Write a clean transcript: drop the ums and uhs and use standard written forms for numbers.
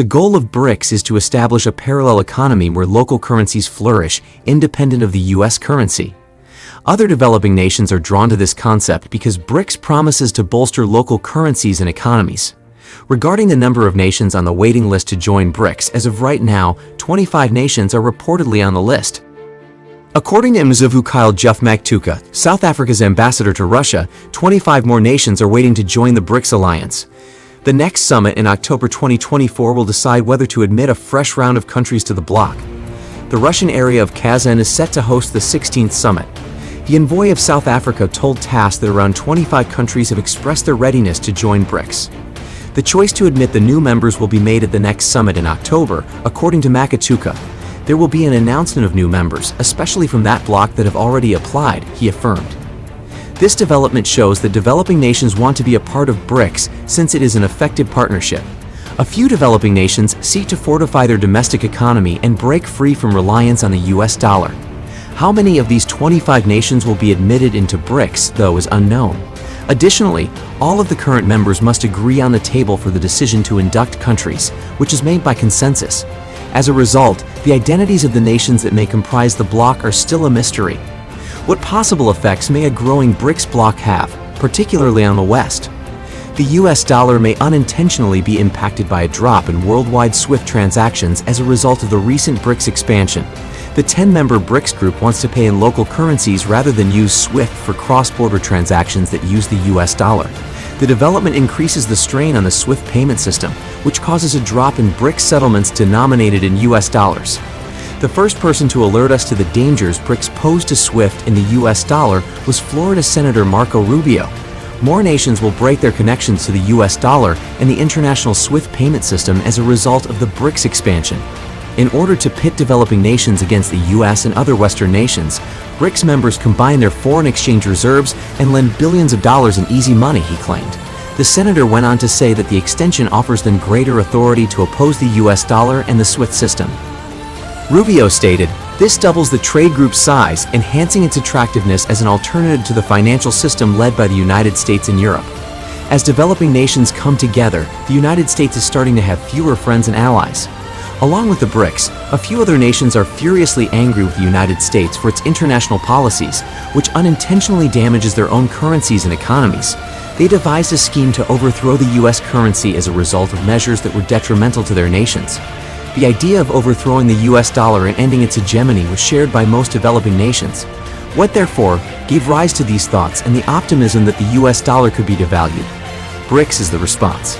The goal of Brics is to establish a parallel economy where local currencies flourish, independent of the US currency. Other developing nations are drawn to this concept because Brics promises to bolster local currencies and economies. Regarding the number of nations on the waiting list to join Brics, as of right now, 25 nations are reportedly on the list. According to Mzivukile Jeff Magtuka, South Africa's ambassador to Russia, 25 more nations are waiting to join the Brics alliance. The next summit in October 2024 will decide whether to admit a fresh round of countries to the bloc. The Russian area of Kazan is set to host the 16th summit. The envoy of South Africa told TASS that around 25 countries have expressed their readiness to join Brics. The choice to admit the new members will be made at the next summit in October, according to Magtuka. There will be an announcement of new members, especially from that bloc that have already applied, he affirmed. This development shows that developing nations want to be a part of Brics since it is an effective partnership. A few developing nations seek to fortify their domestic economy and break free from reliance on the US dollar. How many of these 25 nations will be admitted into Brics, though, is unknown. Additionally, all of the current members must agree on the table for the decision to induct countries, which is made by consensus. As a result, the identities of the nations that may comprise the bloc are still a mystery. What possible effects may a growing Brics bloc have, particularly on the West? The US dollar may unintentionally be impacted by a drop in worldwide SWIFT transactions as a result of the recent Brics expansion. The 10-member Brics group wants to pay in local currencies rather than use SWIFT for cross-border transactions that use the US dollar. The development increases the strain on the SWIFT payment system, which causes a drop in Brics settlements denominated in US dollars. The first person to alert us to the dangers Brics pose to SWIFT in the US dollar was Florida Senator Marco Rubio. More nations will break their connections to the US dollar and the international SWIFT payment system as a result of the Brics expansion. In order to pit developing nations against the US and other Western nations, Brics members combine their foreign exchange reserves and lend billions of dollars in easy money, he claimed. The senator went on to say that the extension offers them greater authority to oppose the US dollar and the SWIFT system. Rubio stated, "This doubles the trade group's size, enhancing its attractiveness as an alternative to the financial system led by the United States and Europe." As developing nations come together, the United States is starting to have fewer friends and allies. Along with the Brics, a few other nations are furiously angry with the United States for its international policies, which unintentionally damages their own currencies and economies. They devised a scheme to overthrow the US currency as a result of measures that were detrimental to their nations. The idea of overthrowing the US dollar and ending its hegemony was shared by most developing nations. What, therefore, gave rise to these thoughts and the optimism that the US dollar could be devalued? Brics is the response.